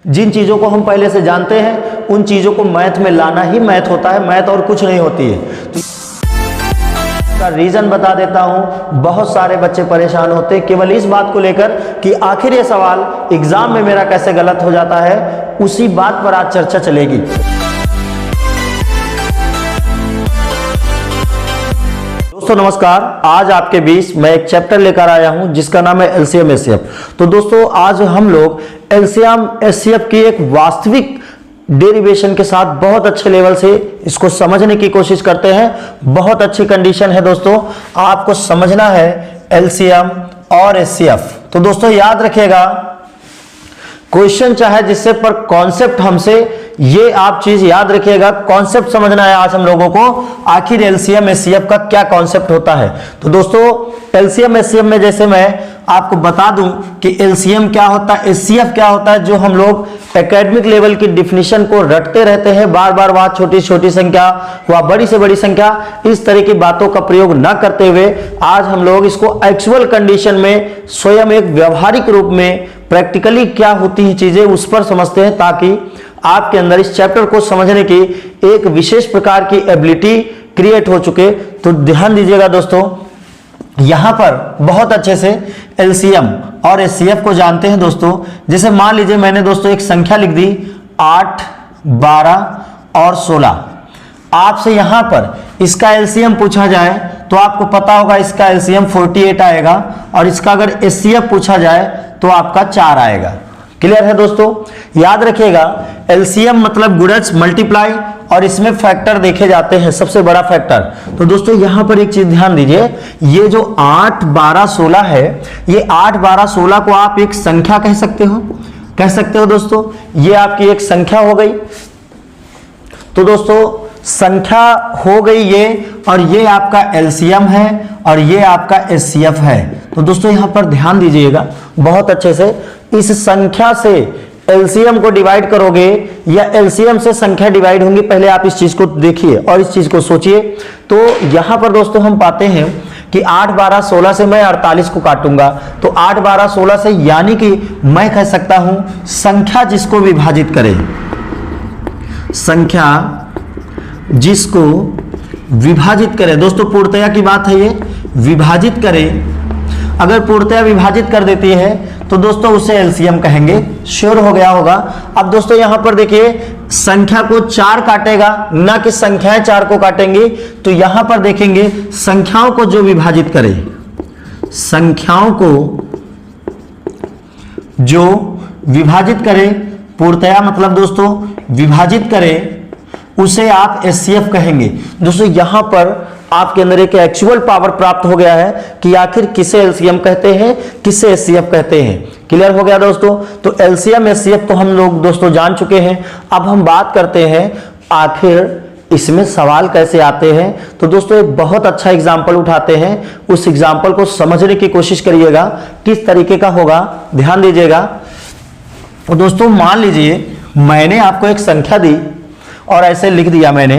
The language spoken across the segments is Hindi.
जिन चीज़ों को हम पहले से जानते हैं उन चीज़ों को मैथ में लाना ही मैथ होता है, मैथ और कुछ नहीं होती है। तो का रीज़न बता देता हूं। बहुत सारे बच्चे परेशान होते हैं केवल इस बात को लेकर कि आखिर ये सवाल एग्जाम में मेरा कैसे गलत हो जाता है, उसी बात पर आज चर्चा चलेगी। दोस्तों नमस्कार, आज आपके बीच मैं एक चैप्टर लेकर आया हूं जिसका नाम है एलसीएम एचसीएफ। तो दोस्तों आज हम लोग एलसीएम एचसीएफ की एक वास्तविक डेरिवेशन के साथ बहुत अच्छे लेवल से इसको समझने की कोशिश करते हैं। बहुत अच्छी कंडीशन है दोस्तों, आपको समझना है एलसीएम और एचसीएफ। तो दोस्तों याद रखिएगा, क्वेश्चन चाहे जिससे पर कॉन्सेप्ट हमसे, ये आप चीज याद रखिएगा, कॉन्सेप्ट समझना है आज हम लोगों को, आखिर एलसीएम एचसीएफ का क्या कॉन्सेप्ट होता है। तो दोस्तों एलसीएम एचसीएफ में जैसे मैं आपको बता दूं कि एलसीएम क्या होता है, एचसीएफ क्या होता है, जो हम लोग एकेडमिक लेवल की डिफिनीशन को रटते रहते हैं बार बार, वहां छोटी छोटी संख्या वहां बड़ी से बड़ी संख्या, इस तरह की बातों का प्रयोग न करते हुए आज हम लोग इसको एक्चुअल कंडीशन में स्वयं एक व्यवहारिक रूप में प्रैक्टिकली क्या होती है चीजें उस पर समझते हैं, ताकि आपके अंदर इस चैप्टर को समझने की एक विशेष प्रकार की एबिलिटी क्रिएट हो चुके। तो ध्यान दीजिएगा दोस्तों, यहां पर बहुत अच्छे से एलसीएम और एचसीएफ को जानते हैं दोस्तों। जैसे मान लीजिए मैंने दोस्तों एक संख्या लिख दी 8, 12 और 16। आपसे यहां पर इसका एलसीएम पूछा जाए तो आपको पता होगा इसका एलसीएम 48 आएगा, और इसका अगर एचसीएफ पूछा जाए तो आपका 4 आएगा। क्लियर है दोस्तों? याद रखिएगा एलसीएम मतलब गुणज मल्टीप्लाई, और इसमें फैक्टर देखे जाते हैं, सबसे बड़ा फैक्टर। तो दोस्तों यहां पर एक चीज ध्यान दीजिए, ये जो 8, 12, 16 है, ये 8, 12, 16 को आप एक संख्या कह सकते हो दोस्तों। ये आपकी एक संख्या हो गई। तो दोस्तों संख्या हो गई ये, और ये आपका एलसीएम है और ये आपका एचसीएफ है। तो दोस्तों यहां पर ध्यान दीजिएगा बहुत अच्छे से, इस संख्या से एलसीएम को डिवाइड करोगे या एलसीएम से संख्या डिवाइड होंगी, पहले आप इस चीज को देखिए और इस चीज को सोचिए। तो यहां पर दोस्तों हम पाते हैं कि 8, 12, 16 से मैं 48 को काटूंगा, तो 8, 12, 16 से, यानी कि मैं कह सकता हूं संख्या जिसको विभाजित करे, संख्या जिसको विभाजित करे। दोस्तों पूर्णतया की बात है, ये विभाजित करे, अगर पूर्णतया विभाजित कर देती है तो दोस्तों उसे एलसीएम कहेंगे। श्योर हो गया होगा। अब दोस्तों यहां पर देखिए संख्या को 4 काटेगा, ना कि संख्याएं 4 को काटेंगी। तो यहां पर देखेंगे संख्याओं को जो विभाजित करे, संख्याओं को जो विभाजित करे, पूर्णतया मतलब दोस्तों विभाजित करे, उसे आप एचसीएफ कहेंगे। दोस्तों यहां पर आपके अंदर एक एक्चुअल पावर प्राप्त हो गया है कि आखिर किसे एलसीएम कहते हैं, किसे एचसीएफ कहते हैं। क्लियर हो गया दोस्तों? तो एलसीएम एचसीएफ तो हम लोग दोस्तों जान चुके हैं। अब हम बात करते हैं आखिर इसमें सवाल कैसे आते हैं। तो दोस्तों एक बहुत अच्छा एग्जाम्पल उठाते हैं, उस एग्जाम्पल को समझने की कोशिश करिएगा किस तरीके का होगा, ध्यान दीजिएगा। तो दोस्तों मान लीजिए मैंने आपको एक संख्या दी और ऐसे लिख दिया मैंने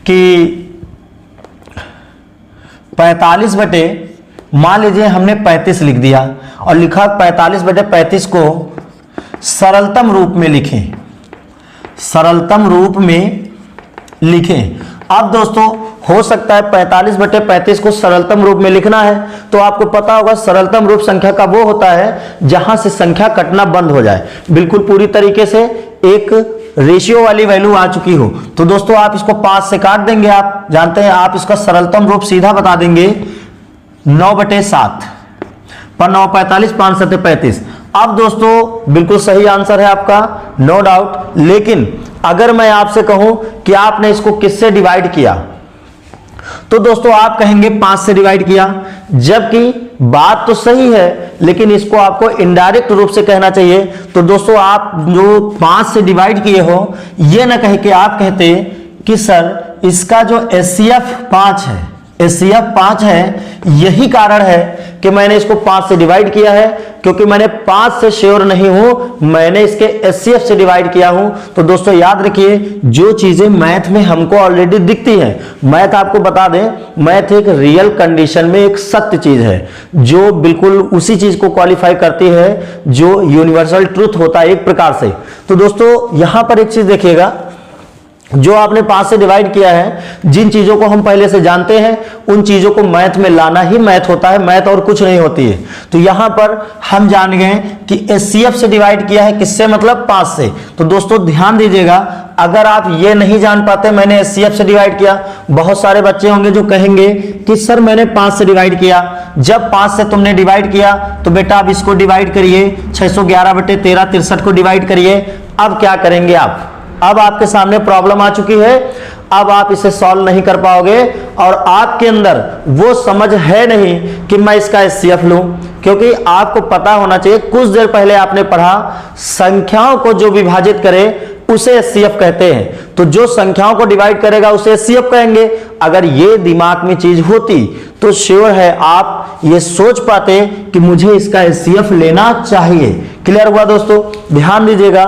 कि 45 बटे, मान लीजिए हमने 35 लिख दिया और लिखा 45 बटे 35 को सरलतम रूप में लिखें, सरलतम रूप में लिखें। अब दोस्तों हो सकता है 45 बटे 35 को सरलतम रूप में लिखना है, तो आपको पता होगा सरलतम रूप संख्या का वो होता है जहां से संख्या कटना बंद हो जाए, बिल्कुल पूरी तरीके से एक रेशियो वाली वैल्यू आ चुकी हो। तो दोस्तों आप इसको 5 से काट देंगे, आप जानते हैं, आप इसका सरलतम रूप सीधा बता देंगे 9 बटे 7 पर 9 45, 5 7 35। अब दोस्तों बिल्कुल सही आंसर है आपका, नो डाउट। लेकिन अगर मैं आपसे कहूं कि आपने इसको किससे डिवाइड किया, तो दोस्तों आप कहेंगे 5 से डिवाइड किया, जबकि बात तो सही है लेकिन इसको आपको इनडायरेक्ट रूप से कहना चाहिए। तो दोस्तों आप जो 5 से डिवाइड किए हो, ये ना कहे कि आप कहते कि सर इसका जो एचसीएफ 5 है, एचसीएफ 5 है। यही कारण है कि मैंने इसको 5 से डिवाइड किया है, क्योंकि मैंने 5 से श्योर नहीं हूं, मैंने इसके एचसीएफ से डिवाइड किया हूं। तो दोस्तों याद रखिए, जो चीजें मैथ में हमको ऑलरेडी दिखती हैं, मैथ आपको बता दें, मैथ एक रियल कंडीशन में एक सत्य चीज है, जो बिल्कुल उसी चीज को क्वालिफाई करती है जो यूनिवर्सल ट्रूथ होता है एक प्रकार से। तो दोस्तों यहां पर एक चीज देखिएगा, जो आपने 5 से डिवाइड किया है, जिन चीजों को हम पहले से जानते हैं उन चीजों को मैथ में लाना ही मैथ होता है, मैथ और कुछ नहीं होती है। तो यहां पर हम जान गए कि एचसीएफ से डिवाइड किया है, किससे मतलब 5 से। तो दोस्तों ध्यान दीजिएगा, अगर आप ये नहीं जान पाते मैंने एचसीएफ से डिवाइड किया, बहुत सारे बच्चे होंगे जो कहेंगे कि सर मैंने 5 से डिवाइड किया। जब 5 से तुमने डिवाइड किया तो बेटा अब इसको डिवाइड करिए, 611/1363 को डिवाइड करिए। अब क्या करेंगे आप? अब आपके सामने प्रॉब्लम आ चुकी है, अब आप इसे सॉल्व नहीं कर पाओगे और आपके अंदर वो समझ है नहीं कि मैं इसका एचसीएफ लूं, क्योंकि आपको पता होना चाहिए, कुछ देर पहले आपने पढ़ा संख्याओं को जो विभाजित करे उसे एचसीएफ कहते हैं। तो जो संख्याओं को डिवाइड करेगा उसे एचसीएफ कहेंगे। अगर ये दिमाग में चीज होती तो श्योर है आप ये सोच पाते कि मुझे इसका एचसीएफ लेना चाहिए। क्लियर हुआ दोस्तों? ध्यान दीजिएगा,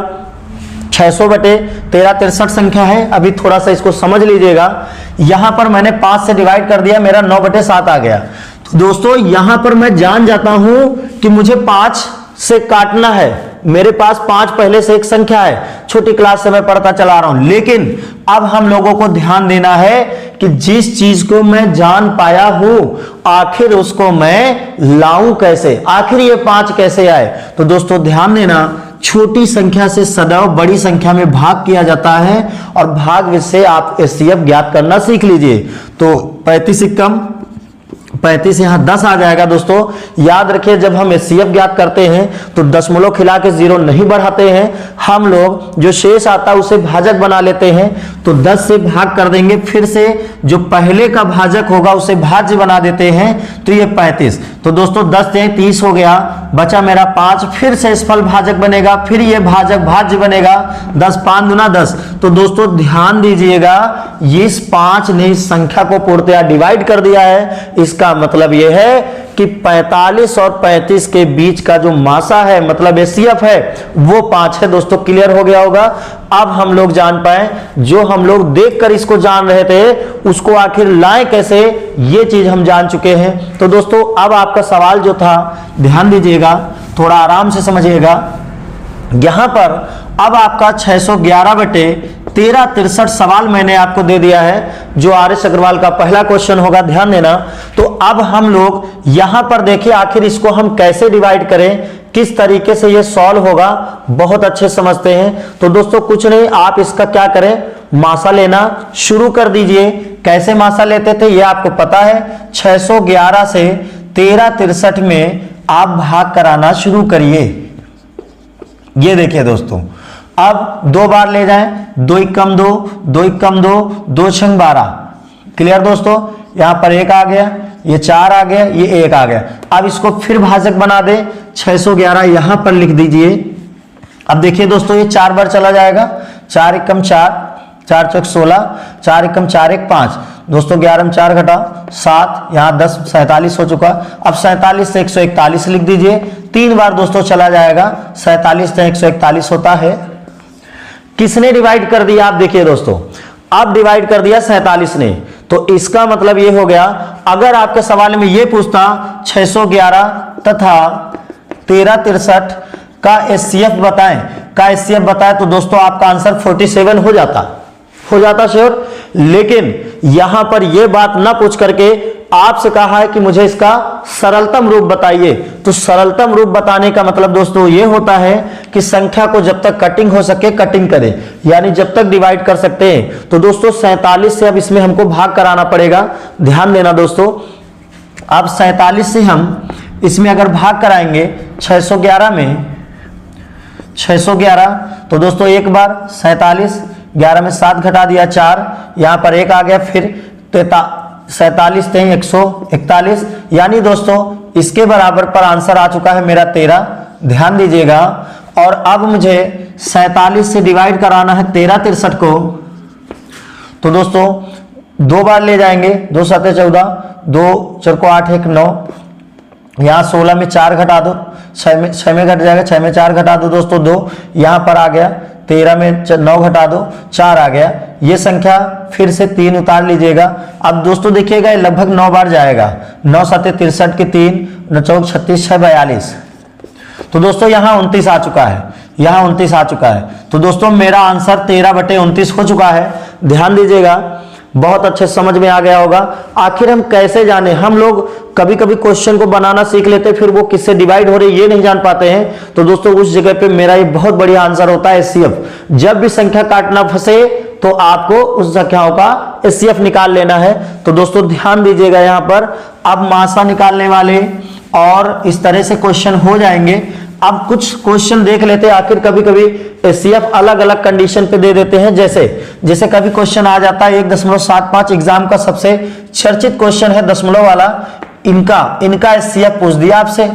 600/1363 संख्या है। अभी थोड़ा सा इसको समझ लीजिएगा, यहां पर मैंने 5 से डिवाइड कर दिया, मेरा 9/7 आ गया। तो दोस्तों यहां पर मैं जान जाता हूं कि मुझे 5 से काटना है। मेरे पास 5 पहले से एक संख्या है, छोटी क्लास से मैं पढ़ता चला रहा हूं। लेकिन अब हम लोगों को ध्यान देना है कि जिस चीज को मैं जान पाया हूं आखिर उसको मैं लाऊं कैसे, आखिर ये 5 कैसे आए। तो दोस्तों ध्यान देना, छोटी संख्या से सदैव बड़ी संख्या में भाग किया जाता है और भाग से आप एचसीएफ ज्ञात करना सीख लीजिए। तो 35 से कम 35 यहां 10 आ जाएगा। दोस्तों याद रखिए, जब हम एचसीएफ ज्ञात करते हैं तो दशमलव खिला के 0 नहीं बढ़ाते हैं, हम लोग जो शेष आता है उसे भाजक बना लेते हैं। तो 10 से भाग कर देंगे, फिर से जो पहले का भाजक होगा उसे भाज्य बना देते हैं, तो ये 35। तो दोस्तों 10 से 30 हो गया, बचा मेरा 5, फिर से इसफल भाजक बनेगा, फिर ये भाजक भाज्य बनेगा, 10 5 दूना 10। तो दोस्तों ध्यान दीजिएगा, इस 5 ने इस संख्या को पूर्णतया डिवाइड कर दिया है। इसका मतलब यह है कि 45 और 35 के बीच का जो मासा है मतलब एचसीएफ है वो 5 है। दोस्तों क्लियर हो गया होगा? अब हम लोग जान पाए, जो हम लोग देखकर इसको जान रहे थे उसको आखिर लाएं कैसे, ये चीज हम जान चुके हैं। तो दोस्तों अब आपका सवाल जो था, ध्यान दीजिएगा, थोड़ा आराम से समझिएगा। यहां पर अब आपका 611/1363 सवाल मैंने आपको दे दिया है, जो आर.एस. अग्रवाल का पहला क्वेश्चन होगा, ध्यान देना। तो अब हम लोग यहां पर देखिए आखिर इसको हम कैसे डिवाइड करें, किस तरीके से ये सॉल्व होगा, बहुत अच्छे समझते हैं। तो दोस्तों कुछ नहीं, आप इसका क्या करें, मासा लेना शुरू कर दीजिए। कैसे मासा लेते थे ये आपको पता है, 611 से 1363 में आप भाग कराना शुरू करिए। ये देखिए दोस्तों, अब 2 बार ले जाएं, 2 1 कम 2, 2 1 कम 2, 2 6 12। क्लियर दोस्तों? यहां पर 1 आ गया, ये 4 आ गया, ये 1 आ गया। अब इसको फिर भाजक बना दे, 611 यहां पर लिख दीजिए। अब देखिए दोस्तों, ये 4 बार चला जाएगा, 4 1 कम 4, 4 चौक 16, 4 1 कम 4 1 5। दोस्तों 11 में 4 घटा 7, यहां 10 47 हो चुका। अब 47 से 141 लिख दीजिए, 3 बार दोस्तों चला जाएगा, 47 से 141 होता है। किसने डिवाइड कर दिया? आप देखिए दोस्तों, अब डिवाइड कर दिया 47 ने। तो इसका मतलब ये हो गया, अगर आपके सवाल में ये पूछता 611 तथा 1363 का एचसीएफ बताएं, तो दोस्तों आपका आंसर 47 हो जाता श्योर। लेकिन यहां पर यह बात ना पूछ करके आपसे कहा है कि मुझे इसका सरलतम रूप बताइए। तो सरलतम रूप बताने का मतलब दोस्तों ये होता है कि संख्या को जब तक कटिंग हो सके कटिंग करें, यानी जब तक डिवाइड कर सकते हैं। तो दोस्तों 47 से अब इसमें हमको भाग कराना पड़ेगा, ध्यान देना दोस्तों। अब 47 से हम इसमें अगर भाग कराएंगे 611 में, 611, तो दोस्तों एक बार 47, 11 में 7 घटा दिया 4, यहां पर 1 आ गया, फिर 47 से 141, यानी दोस्तों इसके बराबर पर आंसर आ चुका है मेरा 13। ध्यान दीजिएगा। और अब मुझे 47 से डिवाइड कराना है 1363 को। तो दोस्तों 2 बार ले जाएंगे, 2 7 14, 2 4 को 8 1 9, यहाँ 16 में 4 घटा दो, 6 में घट जाएगा, 6 में 4 घटा दो दोस्तों 2, यहाँ पर आ गया 13 में 9 घटा दो 4 आ गया। ये संख्या फिर से 3 उतार लीजिएगा। अब दोस्तों देखिएगा ये लगभग 9 बार जाएगा, 9 7 63 के 3, 9 4 36 6 42। तो दोस्तों यहाँ 29 आ चुका है, यहाँ 29 आ चुका है। तो दोस्तों मेरा आंसर 13/29 हो चुका है। ध्यान दीजिएगा, बहुत अच्छे समझ में आ गया होगा। आखिर हम कैसे जाने, हम लोग कभी कभी क्वेश्चन को बनाना सीख लेते हैं, फिर वो किससे डिवाइड हो रहे ये नहीं जान पाते हैं। तो दोस्तों उस जगह पे मेरा ये बहुत बढ़िया आंसर होता है एचसीएफ। जब भी संख्या काटना फंसे तो आपको उस संख्याओं का एचसीएफ निकाल लेना है। तो दोस्तों ध्यान दीजिएगा, यहाँ पर अब मासा निकालने वाले और इस तरह से क्वेश्चन हो जाएंगे। अब कुछ क्वेश्चन देख लेते हैं, आखिर कभी कभी एचसीएफ अलग अलग कंडीशन पे दे देते हैं। जैसे कभी क्वेश्चन आ जाता है 1.75, एग्जाम का सबसे चर्चित क्वेश्चन है दशमलव वाला, इनका एचसीएफ पूछ दिया आपसे।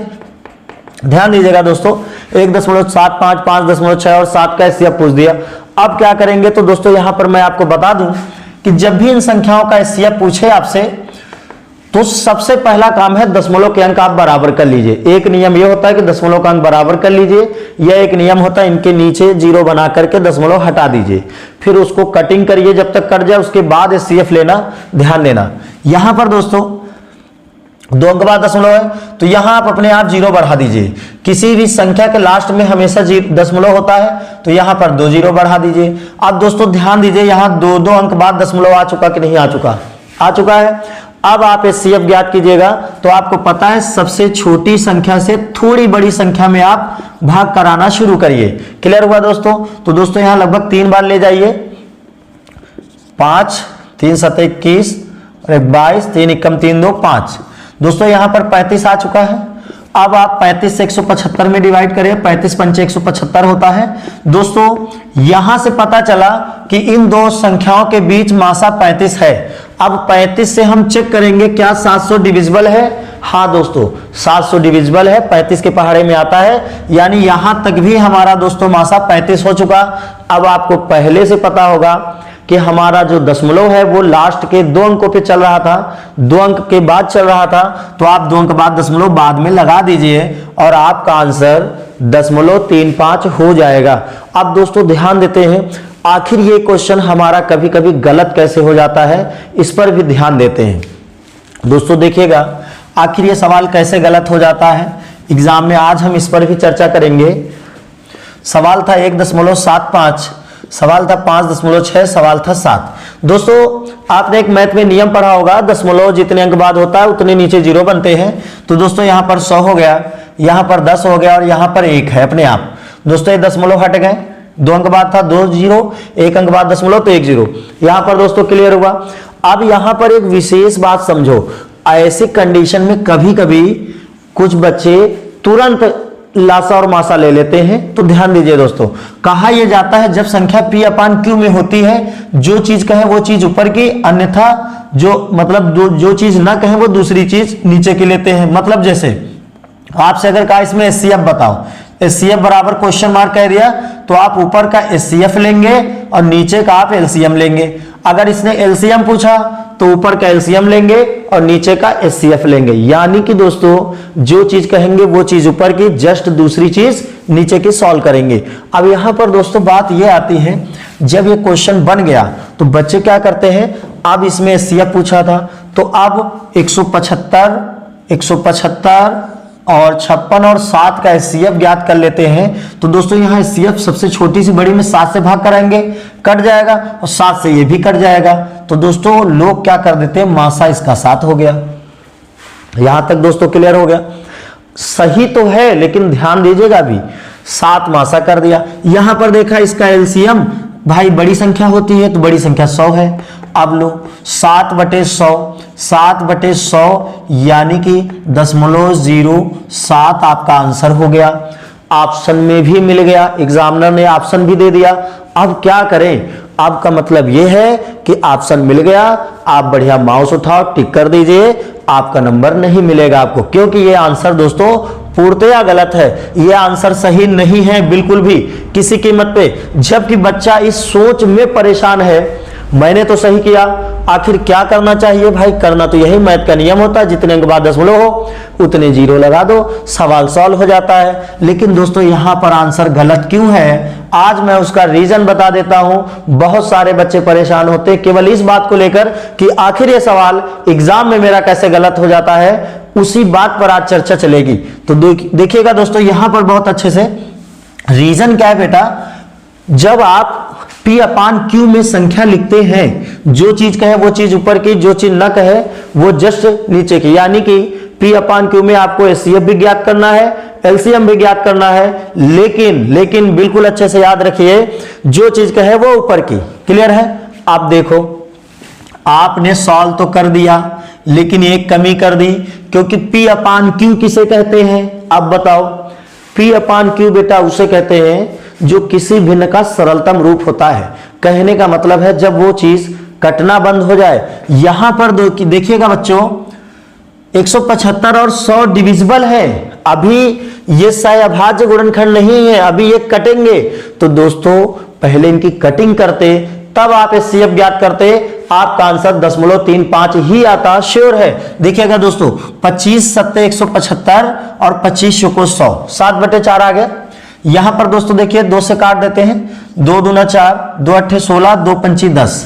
ध्यान दीजिएगा दोस्तों, 1.75, 5.6 और 7 का एचसीएफ पूछ दिया। अब क्या करेंगे, तो दोस्तों यहां पर मैं आपको बता दूं कि जब भी इन संख्याओं का एचसीएफ पूछे आपसे, तो सबसे पहला काम है दशमलव के अंक आप बराबर कर लीजिए। एक नियम यह होता है कि दशमलव का अंक बराबर कर लीजिए, या एक नियम होता है इनके नीचे 0 बना करके दशमलव हटा दीजिए, फिर उसको कटिंग करिए जब तक कट जाए, उसके बाद एचसीएफ लेना, ध्यान देना। यहां पर दोस्तों 2 अंक बाद दशमलव है, तो यहां आप अपने आप 0 बढ़ा दीजिए। किसी भी संख्या के लास्ट में हमेशा दशमलव होता है, तो यहां पर 2 0 बढ़ा दीजिए। अब दोस्तों ध्यान दीजिए, यहां 2 अंक बाद दशमलव आ चुका कि नहीं आ चुका? आ चुका है। अब आप एचसीएफ ज्ञात कीजिएगा, तो आपको पता है सबसे छोटी संख्या से थोड़ी बड़ी संख्या में आप भाग कराना शुरू करिए। क्लियर हुआ दोस्तों? तो दोस्तों यहां लगभग 3 बार ले जाइए, 5 3 7 21 और 22, 3 एकम 3 2 5। दोस्तों यहां पर 35 आ चुका है। अब आप 35 से 175 में डिवाइड करें, 35 पंचे 175 होता है। दोस्तों यहां से पता चला कि इन दो संख्याओं के बीच मासा 35 है। अब 35 से हम चेक करेंगे क्या 700 डिविजिबल है। हाँ दोस्तों 700 डिविजिबल है, 35 के पहाड़े में आता है, यानी यहां तक भी हमारा दोस्तों मासा 35 हो चुका। अब आपको पहले से पता होगा कि हमारा जो दशमलव है वो लास्ट के 2 अंकों पे चल रहा था, 2 अंक के बाद चल रहा था, तो आप 2 अंक बाद दशमलव बाद में लगा दीजिए और आपका आंसर 0.35 हो जाएगा। अब दोस्तों ध्यान देते हैं, आखिर ये क्वेश्चन हमारा कभी कभी गलत कैसे हो जाता है, इस पर भी ध्यान देते हैं। दोस्तों देखिएगा आखिर ये सवाल कैसे गलत हो जाता है एग्जाम में, आज हम इस पर भी चर्चा करेंगे। सवाल था 1.75, सवाल था 5.6, सवाल था 7। दोस्तों आपने एक मैथ में नियम पढ़ा होगा, दशमलव जितने अंक बाद होता है उतने नीचे 0 बनते हैं। तो दोस्तों यहां पर 100 हो गया, यहां पर 10 हो गया और यहां पर 1 है अपने आप। दोस्तों ये दशमलव हट गए, 2 अंक बाद था 2 0, 1 अंक बाद दशमलव तो 1 0। यहां पर दोस्तों क्लियर हुआ। अब यहां पर एक विशेष बात समझो, ऐसी कंडीशन में कभी कभी कुछ बच्चे तुरंत लासा और मासा ले लेते हैं। तो ध्यान दीजिए दोस्तों, कहा यह जाता है जब संख्या P/Q में होती है, जो चीज कहे वो चीज ऊपर की, अन्यथा जो चीज ना कहे वो दूसरी चीज नीचे की लेते हैं। मतलब जैसे आपसे अगर कहा इसमें एचसीएफ बताओ, एचसीएफ बराबर क्वेश्चन मार्क कह दिया, तो आप ऊपर का एचसीएफ लेंगे और नीचे का आप एलसीएम लेंगे। अगर इसने एलसीएम पूछा तो ऊपर का एलसीएम लेंगे और नीचे का एचसीएफ लेंगे। यानी कि दोस्तों जो चीज कहेंगे वो चीज ऊपर की, जस्ट दूसरी चीज नीचे की सॉल्व करेंगे। अब यहां पर दोस्तों बात ये आती है, जब ये क्वेश्चन बन गया तो बच्चे क्या करते हैं, अब इसमें एचसीएफ पूछा था तो अब 175 और 56 और 7 का एचसीएफ ज्ञात कर लेते हैं। तो दोस्तों यहाँ एचसीएफ सबसे छोटी सी बड़ी में 7 से भाग कराएंगे, कट जाएगा, और 7 से ये भी कट जाएगा। तो दोस्तों लोग क्या कर देते हैं, मासा इसका 7 हो गया। यहां तक दोस्तों क्लियर हो गया। सही तो है लेकिन ध्यान दीजिएगा, अभी 7 मासा कर दिया। यहां पर देखा इसका एलसीएम, भाई बड़ी संख्या होती है तो बड़ी संख्या 100 है। अब लो 7/100 यानी कि 0.07 आपका आंसर हो गया। ऑप्शन में भी मिल गया, एग्जामिनर ने ऑप्शन भी दे दिया। अब क्या करें, आपका मतलब यह है कि ऑप्शन मिल गया, आप बढ़िया माउस उठाओ, टिक कर दीजिए, आपका नंबर नहीं मिलेगा आपको, क्योंकि यह आंसर दोस्तों पूर्णतया गलत है। यह आंसर सही नहीं है बिल्कुल भी, किसी कीमत पे। जबकि बच्चा इस सोच में परेशान है, मैंने तो सही किया, आखिर क्या करना चाहिए भाई? करना तो यही मैथ का नियम होता है, जितने के बाद दशमलव हो उतने जीरो लगा दो, सवाल सॉल्व हो जाता है। लेकिन दोस्तों यहां पर आंसर गलत क्यों है, आज मैं उसका रीजन बता देता हूं। बहुत सारे बच्चे परेशान होते हैं केवल इस बात को लेकर कि आखिर ये सवाल एग्जाम में मेरा कैसे गलत हो जाता है, उसी बात पर आज चर्चा चलेगी। तो देखिएगा दोस्तों, यहां पर बहुत अच्छे से रीजन क्या है बेटा, जब आप P अपान Q में संख्या लिखते हैं, जो चीज कहे वो चीज ऊपर की, जो चीज न कहे वो जस्ट नीचे की, यानी कि P अपान Q में आपको HCF भी ज्ञात करना है, LCM भी ज्ञात करना है, लेकिन बिल्कुल अच्छे से याद रखिए, जो चीज कहे वो ऊपर की। क्लियर है? आप देखो, आपने सॉल्व तो कर दिया लेकिन एक कमी कर दी, क्योंकि P अपान Q किसे कहते हैं? अब बताओ, P अपान Q बेटा उसे कहते हैं जो किसी भिन्न का सरलतम रूप होता है। कहने का मतलब है जब वो चीज कटना बंद हो जाए। यहां पर देखिएगा बच्चों, 175 और 100 डिविजिबल है, अभी ये सहअभाज्य गुणनखंड नहीं है, अभी ये कटेंगे। तो दोस्तों पहले इनकी कटिंग करते, तब आप HCF ज्ञात करते, आपका आंसर 0.35 ही आता, श्योर है। देखिएगा दोस्तों, 25 सत्ते 175 और 25 चौको 100, 7/4 आ गया। यहां पर दोस्तों देखिए 2 से काट देते हैं, 2 दूना 4, 2 अट्ठे 16, 2 पंची 10।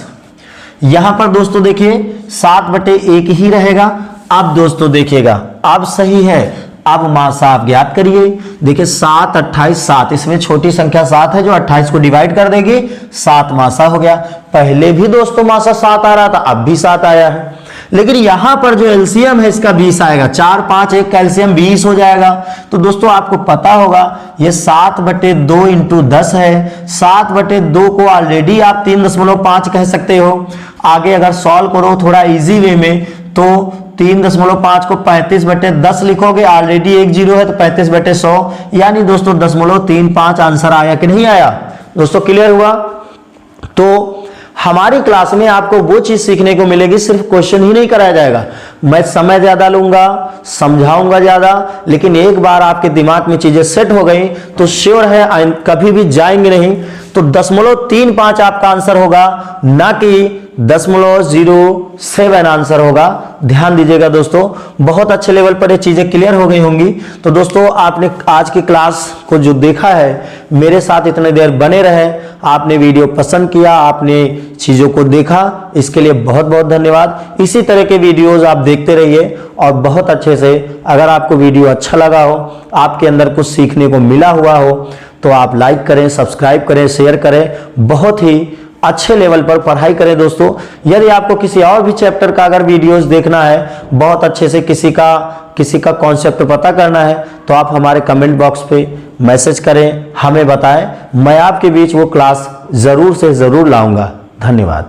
यहां पर दोस्तों देखिए 7/1 ही रहेगा। अब दोस्तों देखिएगा, अब सही है, अब मासा आप ज्ञात करिए। देखिए 7 28 7, इसमें छोटी संख्या 7 है जो 28 को डिवाइड कर देगी, 7 मासा हो गया। पहले भी दोस्तों मासा 7 आ रहा था, अब भी 7 आया है। लेकिन यहां पर जो एलसीएम है इसका 20 आएगा, 4 5 1 का एलसीएम 20 हो जाएगा। तो दोस्तों आपको पता होगा ये 7/2 इंटू 10 है। 7/2 को ऑलरेडी आप 3.5 कह सकते हो। आगे अगर सॉल्व करो थोड़ा इजी वे में तो 3.5 को 35/10 लिखोगे, ऑलरेडी 1 0 है तो 35/100, यानी दोस्तों 0.35 आंसर आया कि नहीं आया? दोस्तों क्लियर हुआ? तो हमारी क्लास में आपको वो चीज सीखने को मिलेगी, सिर्फ क्वेश्चन ही नहीं कराया जाएगा, मैं समय ज्यादा लूंगा, समझाऊंगा ज्यादा, लेकिन एक बार आपके दिमाग में चीजें सेट हो गई तो श्योर है कभी भी जाएंगे नहीं। तो 0.35 आपका आंसर होगा, ना कि 0.07 आंसर होगा। ध्यान दीजिएगा दोस्तों, बहुत अच्छे लेवल पर ये चीजें क्लियर हो गई होंगी। तो दोस्तों आपने आज की क्लास को जो देखा है, मेरे साथ इतने देर बने रहे, आपने वीडियो पसंद किया, आपने चीजों को देखा, इसके लिए बहुत बहुत धन्यवाद। इसी तरह के वीडियोस आप देखते रहिए और बहुत अच्छे से, अगर आपको वीडियो अच्छा लगा हो, आपके अंदर कुछ सीखने को मिला हुआ हो, तो आप लाइक करें, सब्सक्राइब करें, शेयर करें, बहुत ही अच्छे लेवल पर पढ़ाई करें दोस्तों। यदि आपको किसी और भी चैप्टर का अगर वीडियोस देखना है, बहुत अच्छे से किसी का कॉन्सेप्ट पता करना है, तो आप हमारे कमेंट बॉक्स पे मैसेज करें, हमें बताएं, मैं आपके बीच वो क्लास जरूर से जरूर लाऊंगा। धन्यवाद।